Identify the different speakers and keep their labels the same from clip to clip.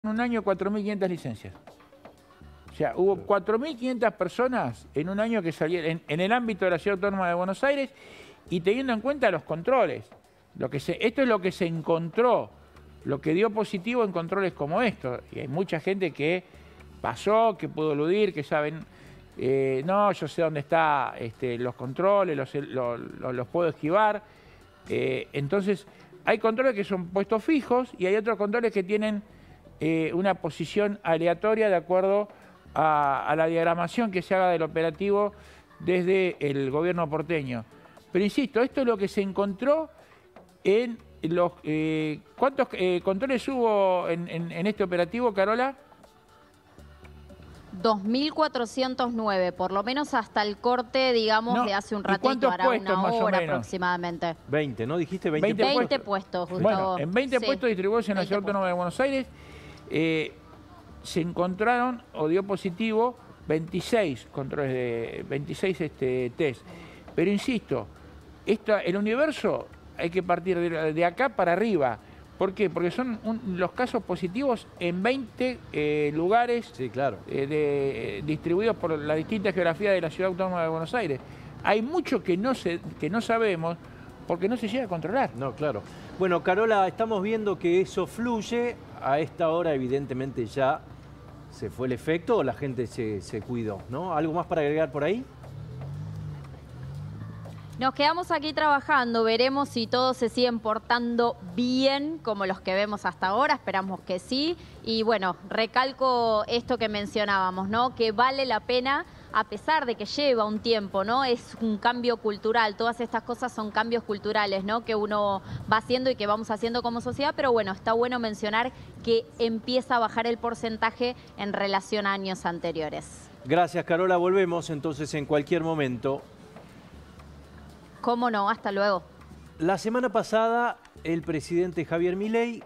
Speaker 1: en un año 4.500 licencias. O sea, hubo 4.500 personas en un año que salieron en el ámbito de la Ciudad Autónoma de Buenos Aires y teniendo en cuenta los controles. Esto es lo que se encontró, lo que dio positivo en controles como estos. Y hay mucha gente que pasó, que pudo eludir, que saben, no, yo sé dónde están los controles, los puedo esquivar. Entonces, hay controles que son puestos fijos y hay otros controles que tienen una posición aleatoria de acuerdo a la diagramación que se haga del operativo desde el gobierno porteño. Pero insisto, esto es lo que se encontró en los... ¿Cuántos controles hubo en este operativo, Carola?
Speaker 2: 2.409, por lo menos hasta el corte, digamos, de hace un ratito, hará una hora aproximadamente.
Speaker 3: 20, ¿no? Dijiste 20 puestos.
Speaker 2: 20 puestos, Gustavo.
Speaker 1: Bueno, en 20 puestos distribuidos en la Ciudad Autónoma de Buenos Aires, se encontraron o dio positivo 26 controles de 26 test. Pero insisto, el universo hay que partir de acá para arriba. ¿Por qué? Porque son los casos positivos en 20 lugares,
Speaker 3: sí, claro,
Speaker 1: distribuidos por la distinta geografía de la Ciudad Autónoma de Buenos Aires. Hay mucho que no sabemos porque no se llega a controlar.
Speaker 3: No, claro. Bueno, Carola, estamos viendo que eso fluye. A esta hora, evidentemente, ya se fue el efecto o la gente se cuidó, ¿no? ¿Algo más para agregar por ahí?
Speaker 2: Nos quedamos aquí trabajando, veremos si todos se siguen portando bien como los que vemos hasta ahora, esperamos que sí. Y bueno, recalco esto que mencionábamos, ¿no? Que vale la pena, a pesar de que lleva un tiempo, ¿no? Es un cambio cultural, todas estas cosas son cambios culturales, ¿no? Que uno va haciendo y que vamos haciendo como sociedad, pero bueno, está bueno mencionar que empieza a bajar el porcentaje en relación a años anteriores.
Speaker 3: Gracias, Carola, volvemos entonces en cualquier momento.
Speaker 2: ¿Cómo no? Hasta luego.
Speaker 3: La semana pasada, el presidente Javier Milei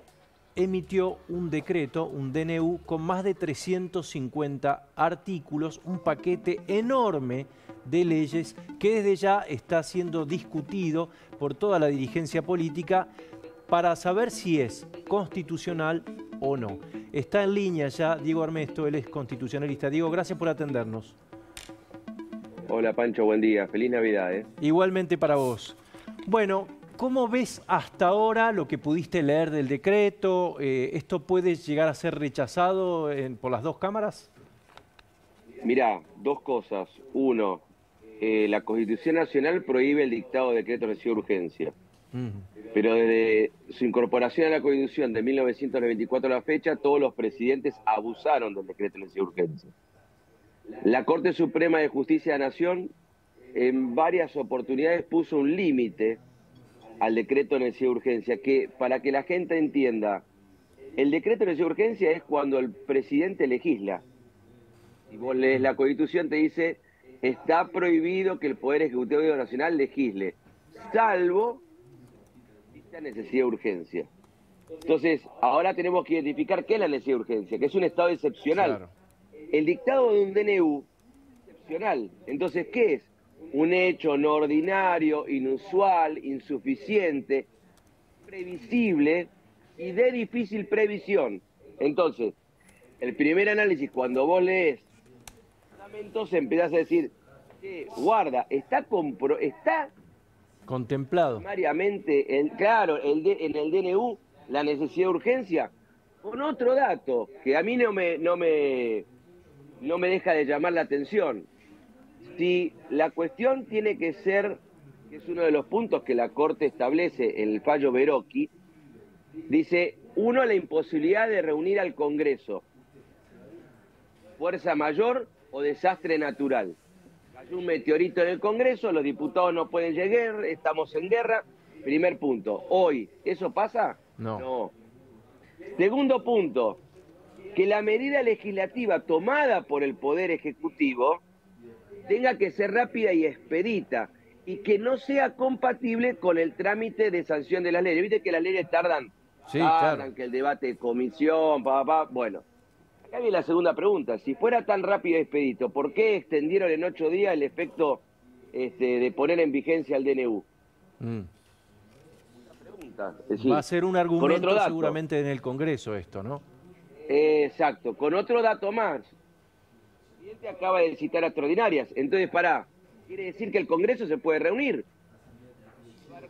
Speaker 3: emitió un decreto, un DNU, con más de 350 artículos, un paquete enorme de leyes que desde ya está siendo discutido por toda la dirigencia política para saber si es constitucional o no. Está en línea ya Diego Armesto, él es constitucionalista. Diego, gracias por atendernos.
Speaker 4: Hola Pancho, buen día. Feliz Navidad.
Speaker 3: Igualmente para vos. Bueno, ¿cómo ves hasta ahora lo que pudiste leer del decreto? ¿Esto puede llegar a ser rechazado por las dos cámaras?
Speaker 4: Mirá, dos cosas. Uno, la Constitución Nacional prohíbe el dictado de decretos de necesidad de urgencia. Pero desde su incorporación a la Constitución de 1994 a la fecha, todos los presidentes abusaron del decreto de necesidad de urgencia. La Corte Suprema de Justicia de la Nación en varias oportunidades puso un límite al decreto de necesidad de urgencia, que para que la gente entienda, el decreto de necesidad de urgencia es cuando el presidente legisla. Si vos lees la Constitución te dice, está prohibido que el Poder Ejecutivo Nacional legisle, salvo si existe necesidad de urgencia. Entonces, ahora tenemos que identificar qué es la necesidad de urgencia, que es un estado excepcional.
Speaker 3: Claro.
Speaker 4: El dictado de un DNU es excepcional. Entonces, ¿qué es? Un hecho no ordinario, inusual, insuficiente, previsible y de difícil previsión. Entonces, el primer análisis, cuando vos lees fundamentos, empezás a decir, guarda, está
Speaker 3: contemplado
Speaker 4: primariamente, claro, en el DNU, la necesidad de urgencia, con otro dato que a mí no me deja de llamar la atención. Si la cuestión tiene que ser, que es uno de los puntos que la Corte establece en el fallo Verocchi, dice, uno, la imposibilidad de reunir al Congreso, fuerza mayor o desastre natural. Cayó un meteorito en el Congreso, los diputados no pueden llegar, estamos en guerra. Primer punto. Hoy, ¿eso pasa? No. Segundo punto, que la medida legislativa tomada por el Poder Ejecutivo tenga que ser rápida y expedita y que no sea compatible con el trámite de sanción de las leyes. Viste que las leyes tardan,
Speaker 3: claro,
Speaker 4: que el debate de comisión, Bueno, acá viene la segunda pregunta. Si fuera tan rápido y expedito, ¿por qué extendieron en 8 días el efecto de poner en vigencia el DNU?
Speaker 3: Va a ser un argumento seguramente en el Congreso esto, ¿no?
Speaker 4: Exacto. Con otro dato más. El presidente acaba de citar extraordinarias. Entonces, quiere decir que el Congreso se puede reunir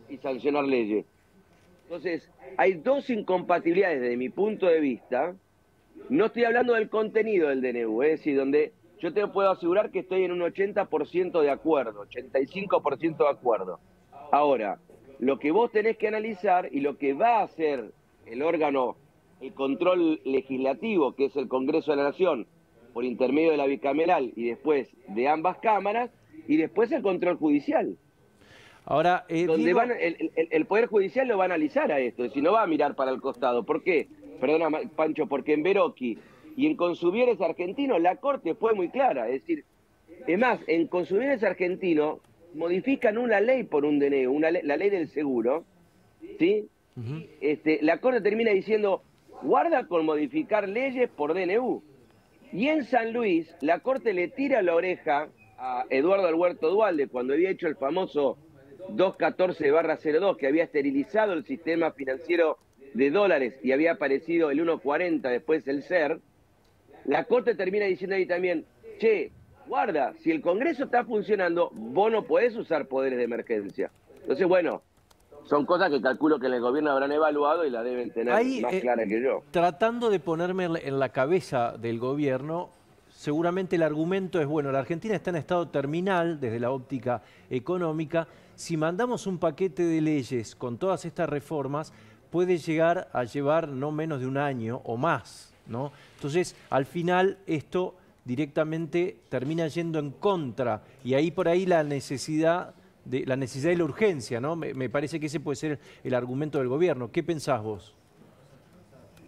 Speaker 4: y sancionar leyes. Entonces, hay dos incompatibilidades desde mi punto de vista. No estoy hablando del contenido del DNU, es decir, donde yo te puedo asegurar que estoy en un 80% de acuerdo, 85% de acuerdo. Ahora, lo que vos tenés que analizar y lo que va a hacer el órgano, el control legislativo, que es el Congreso de la Nación, por intermedio de la bicameral y después de ambas cámaras, y después el control judicial.
Speaker 3: Ahora,
Speaker 4: donde
Speaker 3: Diego...
Speaker 4: el Poder Judicial lo va a analizar a esto, si no va a mirar para el costado. ¿Por qué? Perdona, Pancho, porque en Veroqui y en Consumidores Argentinos la Corte fue muy clara. Es decir, es más, en Consumidores Argentinos modifican una ley por un DNU, la ley del seguro, ¿sí? La Corte termina diciendo, guarda con modificar leyes por DNU. Y en San Luis, la Corte le tira la oreja a Eduardo Alberto Duhalde cuando había hecho el famoso 214/02, que había esterilizado el sistema financiero de dólares y había aparecido el 1.40, después el SER. La Corte termina diciendo ahí también, che, guarda, si el Congreso está funcionando, vos no podés usar poderes de emergencia. Entonces, bueno, son cosas que calculo que en el gobierno habrán evaluado y la deben tener más clara que yo.
Speaker 3: Tratando de ponerme en la cabeza del gobierno, seguramente el argumento es, bueno, la Argentina está en estado terminal desde la óptica económica. Si mandamos un paquete de leyes con todas estas reformas, puede llegar a llevar no menos de un año o más, ¿no? Entonces, al final, esto directamente termina yendo en contra, y ahí por ahí la necesidad y la urgencia, ¿no? Me parece que ese puede ser el argumento del gobierno. ¿Qué pensás vos?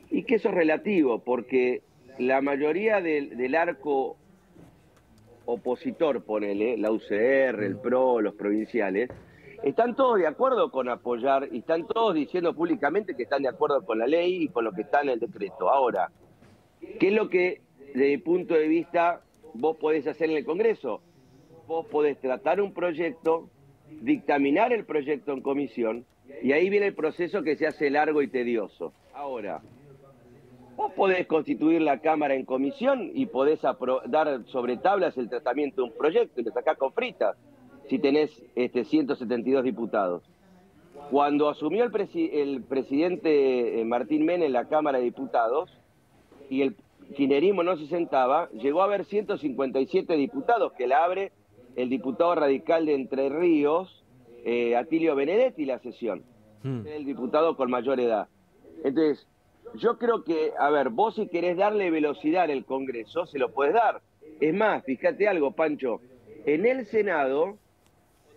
Speaker 4: Y que eso es relativo, porque la mayoría del arco opositor, ponele, la UCR, el PRO, los provinciales, están todos de acuerdo con apoyar y están todos diciendo públicamente que están de acuerdo con la ley y con lo que está en el decreto. Ahora, ¿qué es lo que, desde mi punto de vista, vos podés hacer en el Congreso? Vos podés tratar un proyecto, dictaminar el proyecto en comisión, y ahí viene el proceso que se hace largo y tedioso. Ahora, vos podés constituir la Cámara en comisión y podés dar sobre tablas el tratamiento de un proyecto y lo sacás con fritas, si tenés 172 diputados. Cuando asumió el presidente Martín Menem en la Cámara de Diputados y el kirchnerismo no se sentaba, llegó a haber 157 diputados, que la abre el diputado radical de Entre Ríos, Atilio Benedetti, la sesión. El diputado con mayor edad. Entonces, yo creo que, a ver, vos si querés darle velocidad al Congreso, se lo podés dar. Es más, fíjate algo, Pancho, en el Senado,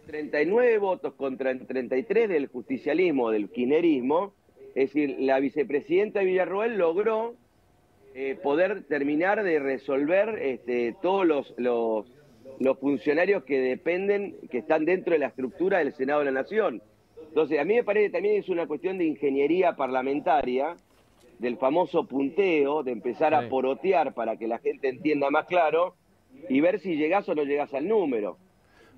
Speaker 4: 39 votos contra 33 del justicialismo, del kirchnerismo, es decir, la vicepresidenta Villarroel logró poder terminar de resolver todos los funcionarios que dependen, que están dentro de la estructura del Senado de la Nación. Entonces, a mí me parece que también es una cuestión de ingeniería parlamentaria, del famoso punteo, de empezar a porotear para que la gente entienda más claro y ver si llegás o no llegás al número.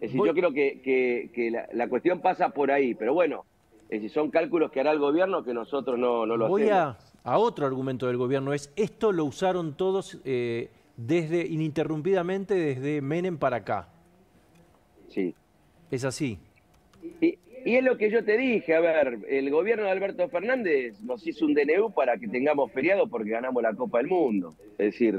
Speaker 4: Es decir, yo creo que la cuestión pasa por ahí, pero bueno, es decir, son cálculos que hará el gobierno que nosotros no lo hacemos.
Speaker 3: Voy a otro argumento del gobierno, es esto lo usaron todos ininterrumpidamente desde Menem para acá.
Speaker 4: Sí.
Speaker 3: ¿Es así?
Speaker 4: Y es lo que yo te dije, a ver, el gobierno de Alberto Fernández nos hizo un DNU para que tengamos feriado porque ganamos la Copa del Mundo. Es decir,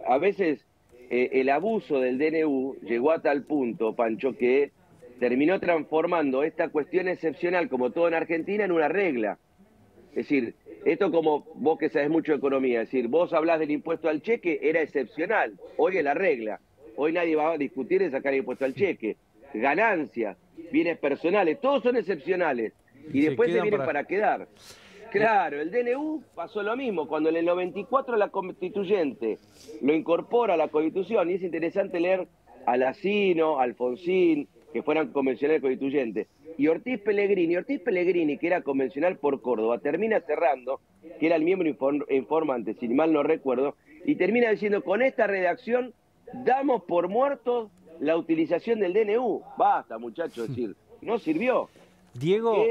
Speaker 4: a veces el abuso del DNU llegó a tal punto, Pancho, que terminó transformando esta cuestión excepcional, como todo en Argentina, en una regla. Es decir, esto como vos que sabés mucho de economía, es decir, vos hablás del impuesto al cheque, era excepcional, hoy es la regla. Hoy nadie va a discutir de sacar el impuesto al cheque. Ganancias, bienes personales, todos son excepcionales. Y después se vienen para quedar. Claro, el DNU pasó lo mismo. Cuando en el 94 la Constituyente lo incorpora a la Constitución, y es interesante leer a Lacino, Alfonsín, que fueran convencionales constituyentes, y Ortiz Pellegrini, que era convencional por Córdoba, termina cerrando, que era el miembro informante, si mal no recuerdo, y termina diciendo, con esta redacción damos por muertos la utilización del DNU. Basta, muchachos, decir, no sirvió.
Speaker 3: Diego,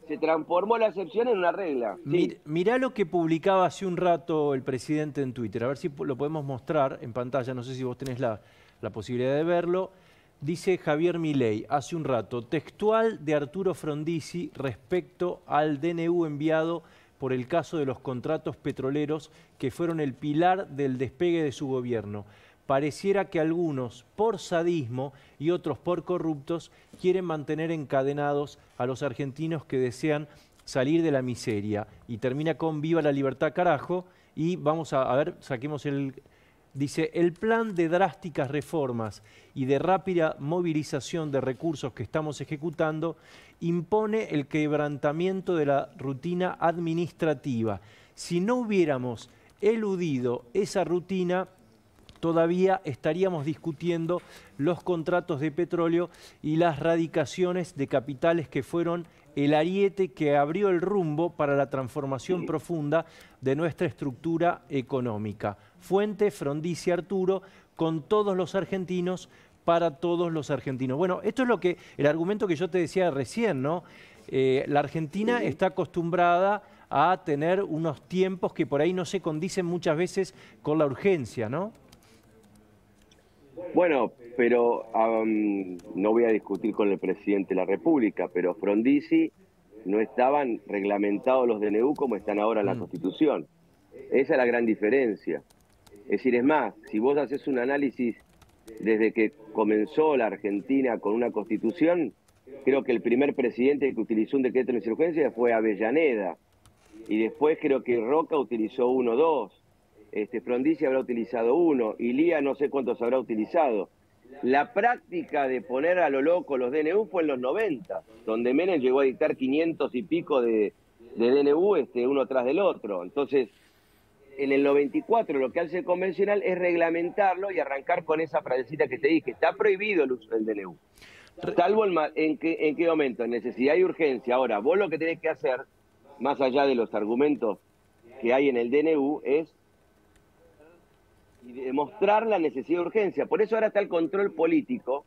Speaker 4: se transformó la excepción en una regla. Sí.
Speaker 3: Mirá lo que publicaba hace un rato el presidente en Twitter, a ver si lo podemos mostrar en pantalla, no sé si vos tenés la posibilidad de verlo. Dice Javier Milei hace un rato, textual de Arturo Frondizi respecto al DNU enviado por el caso de los contratos petroleros que fueron el pilar del despegue de su gobierno. Pareciera que algunos, por sadismo y otros por corruptos, quieren mantener encadenados a los argentinos que desean salir de la miseria. Y termina con viva la libertad, carajo. Y vamos a ver, saquemos el... Dice, el plan de drásticas reformas y de rápida movilización de recursos que estamos ejecutando impone el quebrantamiento de la rutina administrativa. Si no hubiéramos eludido esa rutina, todavía estaríamos discutiendo los contratos de petróleo y las radicaciones de capitales que fueron el ariete que abrió el rumbo para la transformación profunda de nuestra estructura económica. Fuente Frondizi Arturo, con todos los argentinos, para todos los argentinos. Bueno, esto es el argumento que yo te decía recién, ¿no? La Argentina está acostumbrada a tener unos tiempos que por ahí no se condicen muchas veces con la urgencia, ¿no?
Speaker 4: Bueno, pero no voy a discutir con el presidente de la República, pero Frondizi no estaban reglamentados los DNU como están ahora en la Constitución. Esa es la gran diferencia. Es decir, es más, si vos haces un análisis desde que comenzó la Argentina con una Constitución, creo que el primer presidente que utilizó un decreto de urgencia fue Avellaneda, y después creo que Roca utilizó 1 o 2. Frondizi habrá utilizado 1, y Lía no sé cuántos habrá utilizado. La práctica de poner a lo loco los DNU fue en los 90, donde Menem llegó a dictar 500 y pico de DNU uno tras del otro. Entonces, en el 94 lo que hace el convencional es reglamentarlo y arrancar con esa frasecita que te dije, está prohibido el uso del DNU. Salvo en qué momento, en necesidad y urgencia. Ahora, vos lo que tenés que hacer, más allá de los argumentos que hay en el DNU, es demostrar la necesidad de urgencia. Por eso ahora está el control político,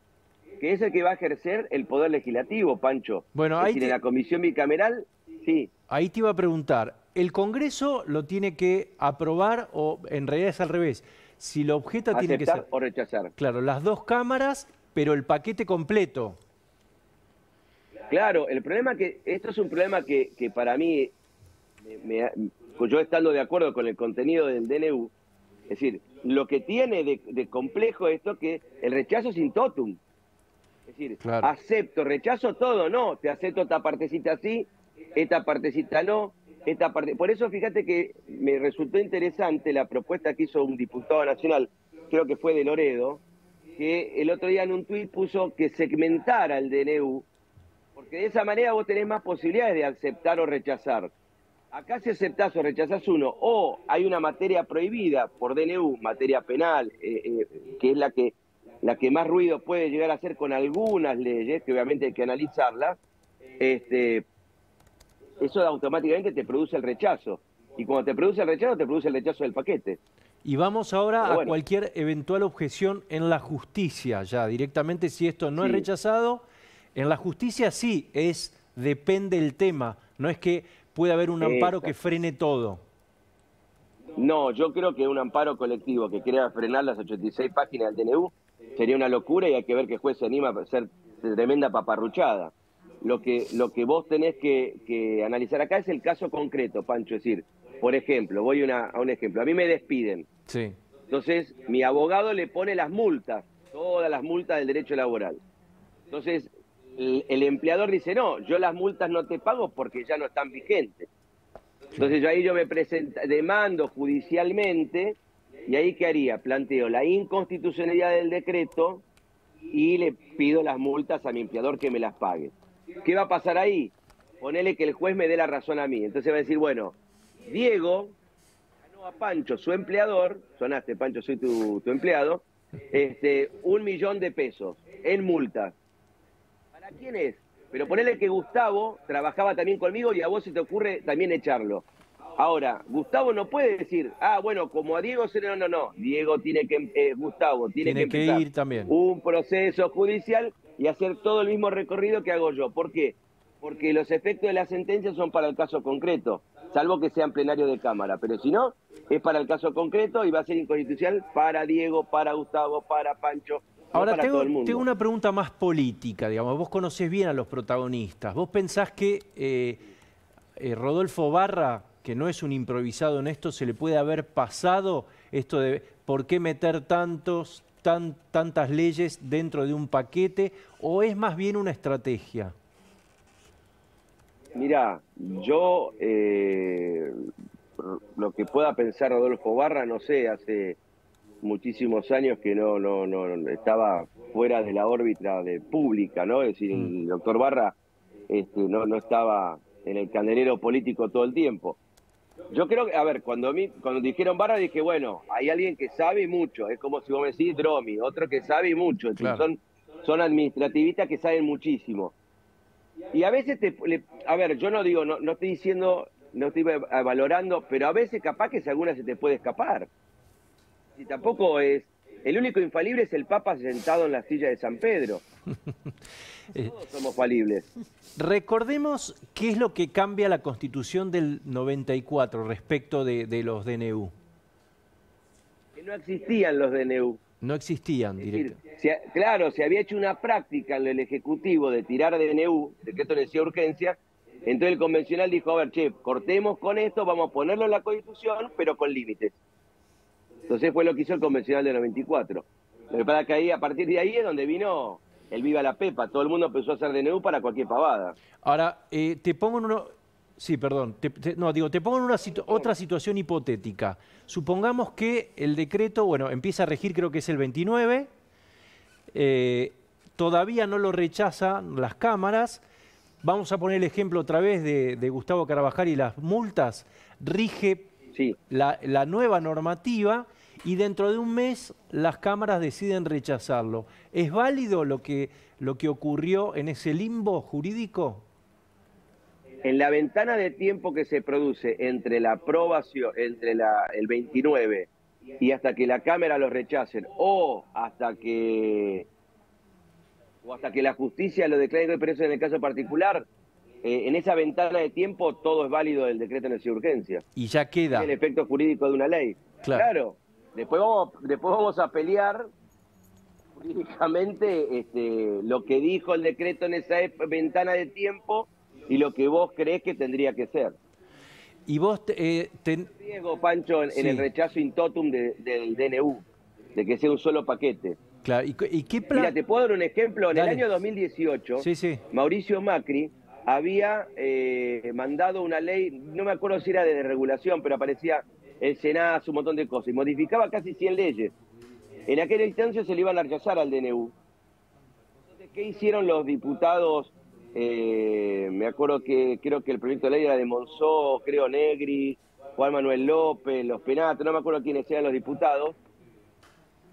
Speaker 4: que es el que va a ejercer el poder legislativo, Pancho.
Speaker 3: Bueno,
Speaker 4: es decir, en la comisión bicameral, sí.
Speaker 3: Ahí te iba a preguntar, ¿el Congreso lo tiene que aprobar o en realidad es al revés? Si lo objeta tiene que ser...
Speaker 4: ¿Aceptar o rechazar?
Speaker 3: Claro, las dos cámaras, pero el paquete completo.
Speaker 4: Claro, el problema esto es un problema que para mí, yo estando de acuerdo con el contenido del DNU, es decir, lo que tiene de complejo esto que el rechazo es in totum. Es decir, claro, acepto, rechazo todo, no, te acepto esta partecita sí, esta partecita no, esta parte. Por eso fíjate que me resultó interesante la propuesta que hizo un diputado nacional, creo que fue de Loredo, que el otro día en un tuit puso que segmentara el DNU, porque de esa manera vos tenés más posibilidades de aceptar o rechazar. Acá si aceptás o rechazás uno, o hay una materia prohibida por DNU, materia penal, que es la que más ruido puede llegar a hacer con algunas leyes, que obviamente hay que analizarlas, eso automáticamente te produce el rechazo. Y cuando te produce el rechazo del paquete.
Speaker 3: Y vamos ahora a cualquier eventual objeción en la justicia, ya directamente si esto no es rechazado. En la justicia sí, depende el tema, no es que puede haber un amparo que frene todo.
Speaker 4: No, yo creo que un amparo colectivo que quiera frenar las 86 páginas del DNU sería una locura y hay que ver qué juez se anima a hacer tremenda paparruchada. Lo que vos tenés que analizar acá es el caso concreto, Pancho. Es decir, por ejemplo, voy a un ejemplo. A mí me despiden.
Speaker 3: Sí.
Speaker 4: Entonces, mi abogado le pone las multas, todas las multas del derecho laboral. Entonces, el empleador dice, no, yo las multas no te pago porque ya no están vigentes. Entonces, yo me demando judicialmente, y ahí ¿qué haría? Planteo la inconstitucionalidad del decreto y le pido las multas a mi empleador que me las pague. ¿Qué va a pasar ahí? Ponele que el juez me dé la razón a mí. Entonces va a decir, bueno, Diego ganó a Pancho, su empleador, sonaste Pancho, soy tu empleado, 1 millón de pesos en multas. ¿Para quién es? Pero ponele que Gustavo trabajaba también conmigo y a vos se te ocurre también echarlo. Ahora, Gustavo no puede decir, bueno, como a Diego no. Diego tiene que, Gustavo tiene que empezar
Speaker 3: ir también
Speaker 4: un proceso judicial y hacer todo el mismo recorrido que hago yo. ¿Por qué? porque los efectos de la sentencia son para el caso concreto, salvo que sean plenarios de Cámara, pero si no, es para el caso concreto y va a ser inconstitucional para Diego, para Gustavo, para Pancho,
Speaker 3: ahora
Speaker 4: no para todo el mundo.
Speaker 3: tengo una pregunta más política, digamos. Vos conocés bien a los protagonistas. ¿Vos pensás que Rodolfo Barra, que no es un improvisado en esto, se le puede haber pasado esto de por qué meter tantas leyes dentro de un paquete, o es más bien una estrategia?
Speaker 4: Mirá, yo lo que pueda pensar Rodolfo Barra, no sé, hace muchísimos años que no estaba fuera de la órbita pública, ¿no? Es decir, el doctor Barra no estaba en el candelero político todo el tiempo. Yo creo que, a ver, cuando dijeron Barra dije, bueno, hay alguien que sabe mucho, es como si vos me decís Dromi, otro que sabe mucho,
Speaker 3: Claro.
Speaker 4: son administrativistas que saben muchísimo. Y a veces, a ver, yo no digo, no estoy diciendo, no estoy valorando, pero a veces capaz que alguna se te puede escapar. Y tampoco es, el único infalible es el Papa sentado en la silla de San Pedro. Todos somos falibles.
Speaker 3: Recordemos qué es lo que cambia la Constitución del 94 respecto de los DNU.
Speaker 4: Que no existían los DNU.
Speaker 3: No existían
Speaker 4: Es
Speaker 3: directo.
Speaker 4: decir, claro, se había hecho una práctica en el Ejecutivo de tirar DNU, decreto de necesidad de urgencia, entonces el convencional dijo, a ver, che, cortemos con esto, vamos a ponerlo en la Constitución, pero con límites. Entonces fue lo que hizo el convencional del 94. Pero para que ahí, a partir de ahí es donde vino el Viva la Pepa, todo el mundo empezó a hacer DNU para cualquier pavada.
Speaker 3: Ahora, te pongo en uno... Sí, perdón. Te pongo en otra situación hipotética. Supongamos que el decreto, bueno, empieza a regir, creo que es el 29, todavía no lo rechazan las cámaras. Vamos a poner el ejemplo otra vez de Gustavo Carabajal y las multas. Rige
Speaker 4: Sí.
Speaker 3: la nueva normativa y dentro de un mes las cámaras deciden rechazarlo. ¿Es válido lo que ocurrió en ese limbo jurídico?
Speaker 4: En la ventana de tiempo que se produce entre la aprobación, el 29 y hasta que la Cámara lo rechacen, o hasta que la justicia lo declare preso en el caso particular, en esa ventana de tiempo todo es válido del decreto de necesidad de urgencia.
Speaker 3: Y ya queda.
Speaker 4: El efecto jurídico de una ley. Claro. Después vamos a pelear jurídicamente lo que dijo el decreto en esa ventana de tiempo y lo que vos creés que tendría que ser.
Speaker 3: Y vos
Speaker 4: Riesgo, Pancho, en el rechazo in totum del DNU, de que sea un solo paquete.
Speaker 3: Claro. ¿Y qué plan?
Speaker 4: Mira, te puedo dar un ejemplo. En
Speaker 3: Dale.
Speaker 4: el año 2018,
Speaker 3: Sí.
Speaker 4: Mauricio Macri había mandado una ley, no me acuerdo si era de regulación, pero aparecía el Senado, un montón de cosas, y modificaba casi 100 leyes. En aquel instancia se le iban a rechazar al DNU. Entonces, ¿qué hicieron los diputados? Me acuerdo que creo que el proyecto de ley era de Monzó, creo Negri, Juan Manuel López, los Penatos, no me acuerdo quiénes eran los diputados.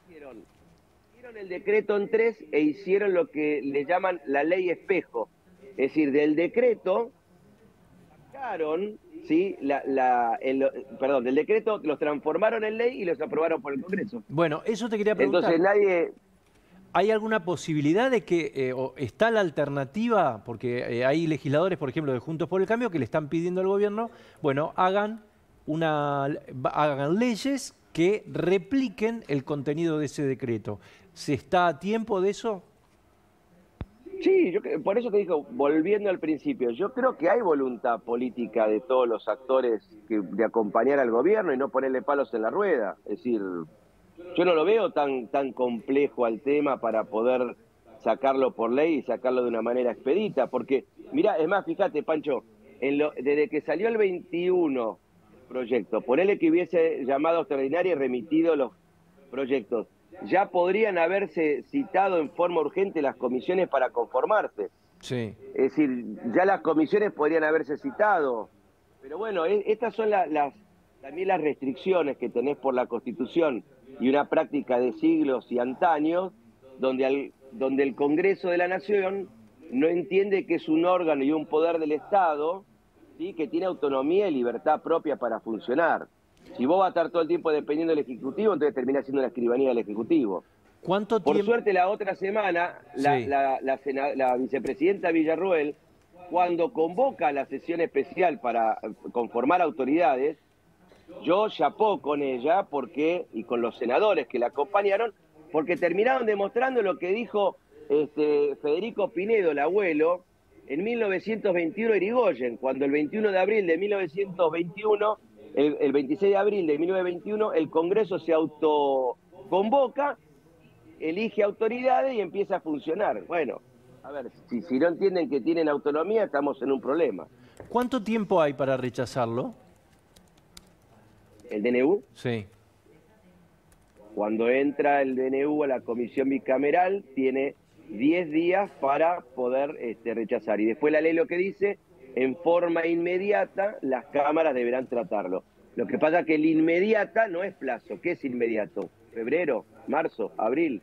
Speaker 4: Hicieron el decreto en 3 e hicieron lo que le llaman la ley espejo. Es decir, del decreto sacaron, ¿sí? Del decreto los transformaron en ley y los aprobaron por el Congreso.
Speaker 3: Bueno, eso te quería preguntar.
Speaker 4: Entonces
Speaker 3: ¿Hay alguna posibilidad de que, o está la alternativa, porque hay legisladores, por ejemplo, de Juntos por el Cambio, que le están pidiendo al gobierno, bueno, hagan leyes que repliquen el contenido de ese decreto? ¿Se está a tiempo de eso?
Speaker 4: Sí, por eso te digo, volviendo al principio, yo creo que hay voluntad política de todos los actores de acompañar al gobierno y no ponerle palos en la rueda. Es decir, yo no lo veo tan complejo al tema para poder sacarlo por ley y sacarlo de una manera expedita, porque, mirá, es más, fíjate, Pancho, desde que salió el 21 proyecto, ponele que hubiese llamado extraordinaria y remitido los proyectos, ya podrían haberse citado en forma urgente las comisiones para conformarse.
Speaker 3: Sí.
Speaker 4: Es decir, ya las comisiones podrían haberse citado. Pero bueno, estas son también las restricciones que tenés por la Constitución y una práctica de siglos y antaños, donde el Congreso de la Nación no entiende que es un órgano y un poder del Estado, ¿sí? Que tiene autonomía y libertad propia para funcionar. Si vos vas a estar todo el tiempo dependiendo del Ejecutivo, entonces termina siendo una escribanía del Ejecutivo.
Speaker 3: ¿Cuánto
Speaker 4: Por
Speaker 3: tiempo?
Speaker 4: suerte, la otra semana, la vicepresidenta Villarroel cuando convoca a la sesión especial para conformar autoridades, yo chapó con ella y con los senadores que la acompañaron, porque terminaron demostrando lo que dijo Federico Pinedo, el abuelo, en 1921 Irigoyen, cuando el 21 de abril de 1921, el 26 de abril de 1921, el Congreso se autoconvoca, elige autoridades y empieza a funcionar. Bueno, a ver, si no entienden que tienen autonomía, estamos en un problema.
Speaker 3: ¿Cuánto tiempo hay para rechazarlo?
Speaker 4: ¿El DNU?
Speaker 3: Sí.
Speaker 4: Cuando entra el DNU a la comisión bicameral, tiene 10 días para poder rechazar. Y después la ley lo que dice, en forma inmediata, las cámaras deberán tratarlo. Lo que pasa es que el inmediata no es plazo. ¿Qué es inmediato? ¿Febrero? ¿Marzo? ¿Abril?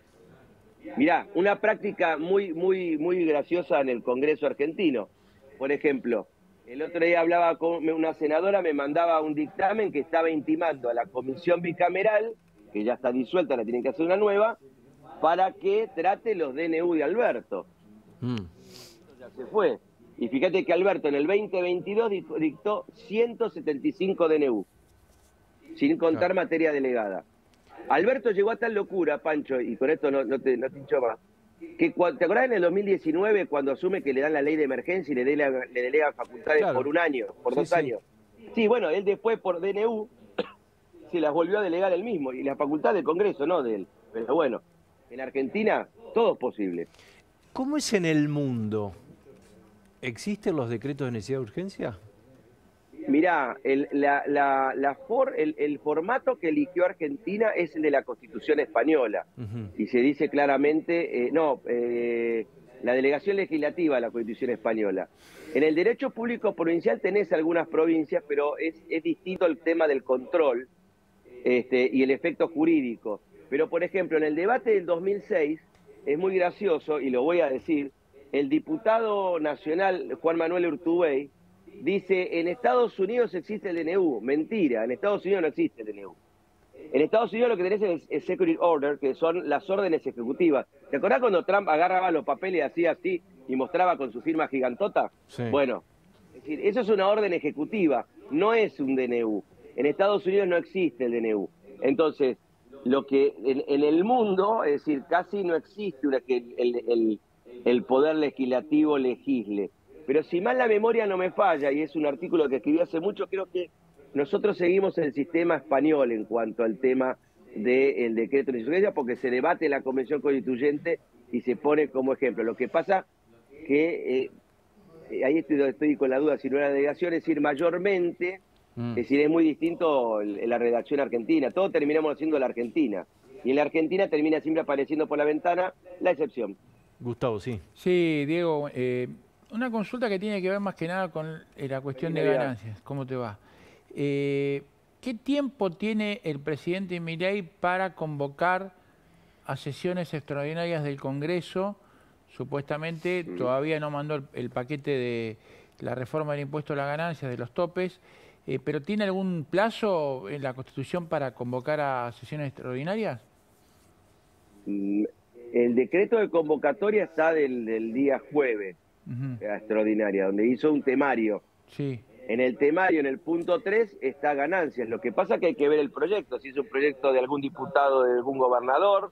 Speaker 4: Mirá, una práctica muy graciosa en el Congreso argentino. Por ejemplo, el otro día hablaba con una senadora, me mandaba un dictamen que estaba intimando a la comisión bicameral, que ya está disuelta, la tienen que hacer una nueva, para que trate los DNU de Alberto. Ya se fue. Y fíjate que Alberto en el 2022 dictó 175 DNU, sin contar materia delegada. Alberto llegó a tal locura, Pancho, y con esto no te hincho más, que ¿te acordás en el 2019 cuando asume que le dan la ley de emergencia y le delegan facultades por un año, por 2 años? Sí, bueno, él después por DNU se las volvió a delegar él mismo, y la facultad del Congreso, no de él. Pero bueno, en Argentina todo es posible.
Speaker 3: ¿Cómo es en el mundo? ¿Existen los decretos de necesidad de urgencia?
Speaker 4: Mirá, el formato que eligió Argentina es el de la Constitución española. Y se dice claramente, la delegación legislativa de la Constitución española. En el derecho público provincial tenés algunas provincias, pero es distinto el tema del control y el efecto jurídico. Pero, por ejemplo, en el debate del 2006, es muy gracioso, y lo voy a decir, el diputado nacional Juan Manuel Urtubey dice, en Estados Unidos existe el DNU. Mentira, en Estados Unidos no existe el DNU. En Estados Unidos lo que tenés es el Executive Order, que son las órdenes ejecutivas. ¿Te acordás cuando Trump agarraba los papeles y hacía así y mostraba con su firma gigantota?
Speaker 3: Sí.
Speaker 4: Bueno, es decir, eso es una orden ejecutiva, no es un DNU. En Estados Unidos no existe el DNU. Entonces, lo que en el mundo, es decir, casi no existe que el poder legislativo legisle. Pero si mal la memoria no me falla, y es un artículo que escribí hace mucho, creo que nosotros seguimos el sistema español en cuanto al tema del decreto de urgencia, porque se debate en la Convención Constituyente y se pone como ejemplo. Lo que pasa que, ahí estoy con la duda si no era la delegación, es decir, mayormente, es decir, es muy distinto la redacción argentina. Todos terminamos haciendo la Argentina. Y en la Argentina termina siempre apareciendo por la ventana la excepción.
Speaker 3: Gustavo, sí.
Speaker 1: Sí, Diego, una consulta que tiene que ver más que nada con la cuestión de ganancias. ¿Cómo te va? ¿Qué tiempo tiene el presidente Milei para convocar a sesiones extraordinarias del Congreso? Supuestamente todavía no mandó el paquete de la reforma del impuesto a las ganancias, de los topes, pero ¿tiene algún plazo en la Constitución para convocar a sesiones extraordinarias?
Speaker 4: El decreto de convocatoria está del día jueves, extraordinaria, donde hizo un temario.
Speaker 1: Sí.
Speaker 4: En el temario, en el punto 3, está ganancias. Lo que pasa es que hay que ver el proyecto, si es un proyecto de algún diputado, de algún gobernador,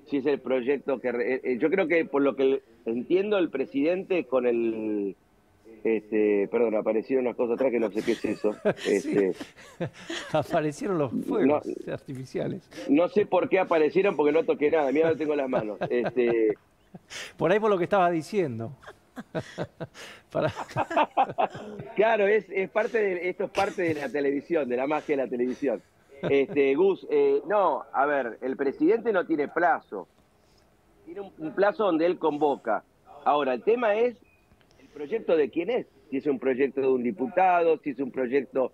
Speaker 4: si es el proyecto que... yo creo que por lo que entiendo, el presidente con el... perdón, aparecieron unas cosas atrás que no sé qué es eso.
Speaker 3: Sí. Aparecieron los fuegos artificiales.
Speaker 4: No sé por qué aparecieron, porque no toqué nada. Mira, no tengo las manos.
Speaker 3: Por ahí por lo que estabas diciendo.
Speaker 4: Claro, esto es parte de la televisión, de la magia de la televisión. Gus, no, a ver, el presidente no tiene plazo. Tiene un plazo donde él convoca. Ahora, el tema es el proyecto de quién es. Si es un proyecto de un diputado, si es un proyecto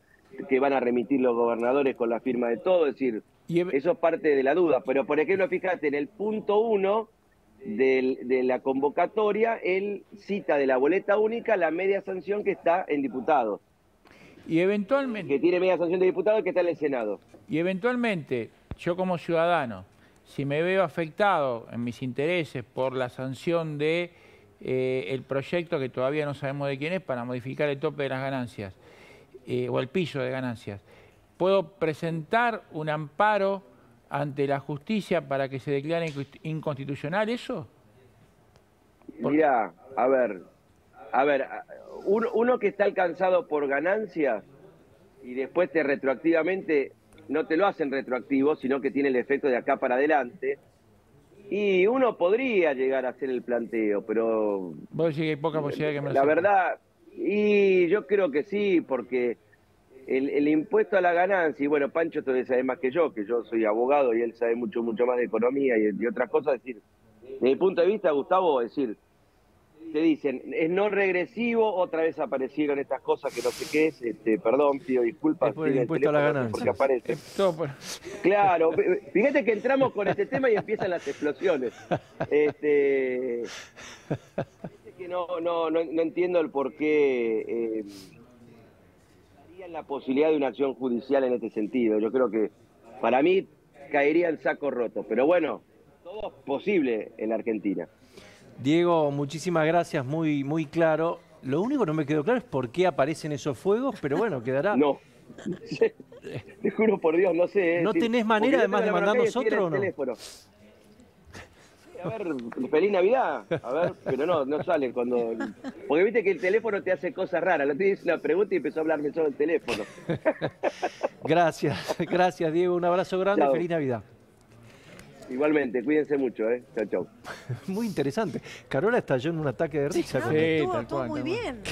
Speaker 4: que van a remitir los gobernadores con la firma de todo, es decir, eso es parte de la duda. Pero, por ejemplo, fíjate, en el punto 1 de la convocatoria, él cita de la boleta única la media sanción que está en diputados.
Speaker 1: Y eventualmente...
Speaker 4: Que tiene media sanción de diputados que está en el Senado.
Speaker 1: Y eventualmente, yo como ciudadano, si me veo afectado en mis intereses por la sanción de el proyecto, que todavía no sabemos de quién es, para modificar el tope de las ganancias, o el piso de ganancias. ¿Puedo presentar un amparo ante la justicia para que se declare inconstitucional eso?
Speaker 4: Mira, a ver, uno que está alcanzado por ganancias y después retroactivamente, no te lo hacen retroactivo, sino que tiene el efecto de acá para adelante, y uno podría llegar a hacer el planteo, pero...
Speaker 1: Vos decís que hay poca posibilidad de que me lo
Speaker 4: La
Speaker 1: saquen.
Speaker 4: verdad, y yo creo que sí, porque el impuesto a la ganancia, y bueno, Pancho todavía sabe más que yo soy abogado y él sabe mucho más de economía y otras cosas, es decir, desde mi punto de vista, Gustavo, es decir, te dicen, es no regresivo, otra vez aparecieron estas cosas que no sé qué es, perdón, pido disculpas.
Speaker 3: Es por el
Speaker 4: tiene
Speaker 3: impuesto a la
Speaker 4: teléfono,
Speaker 3: ganancia.
Speaker 4: porque aparece. Claro, fíjate que entramos con este tema y empiezan las explosiones. Que no entiendo el por qué darían la posibilidad de una acción judicial en este sentido. Yo creo que para mí caería en saco roto, pero bueno, todo es posible en la Argentina.
Speaker 3: Diego, muchísimas gracias, muy claro. Lo único que no me quedó claro es por qué aparecen esos fuegos, pero bueno, quedará...
Speaker 4: No, te juro por Dios, no sé.
Speaker 3: ¿No tenés manera además de mandarnos otro o no?
Speaker 4: A ver, feliz Navidad, a ver, pero no sale cuando... Porque viste que el teléfono te hace cosas raras, le tienes una pregunta y empezó a hablarme solo el teléfono.
Speaker 3: Gracias Diego, un abrazo grande,
Speaker 4: Chao.
Speaker 3: feliz Navidad.
Speaker 4: Igualmente, cuídense mucho, chau, chau.
Speaker 3: Muy interesante. Carola estalló en un ataque de risa.
Speaker 5: Claro,
Speaker 3: con-
Speaker 1: Sí,
Speaker 5: estuvo
Speaker 1: tal
Speaker 5: todo
Speaker 1: cual,
Speaker 5: muy
Speaker 1: tal cual.
Speaker 5: bien.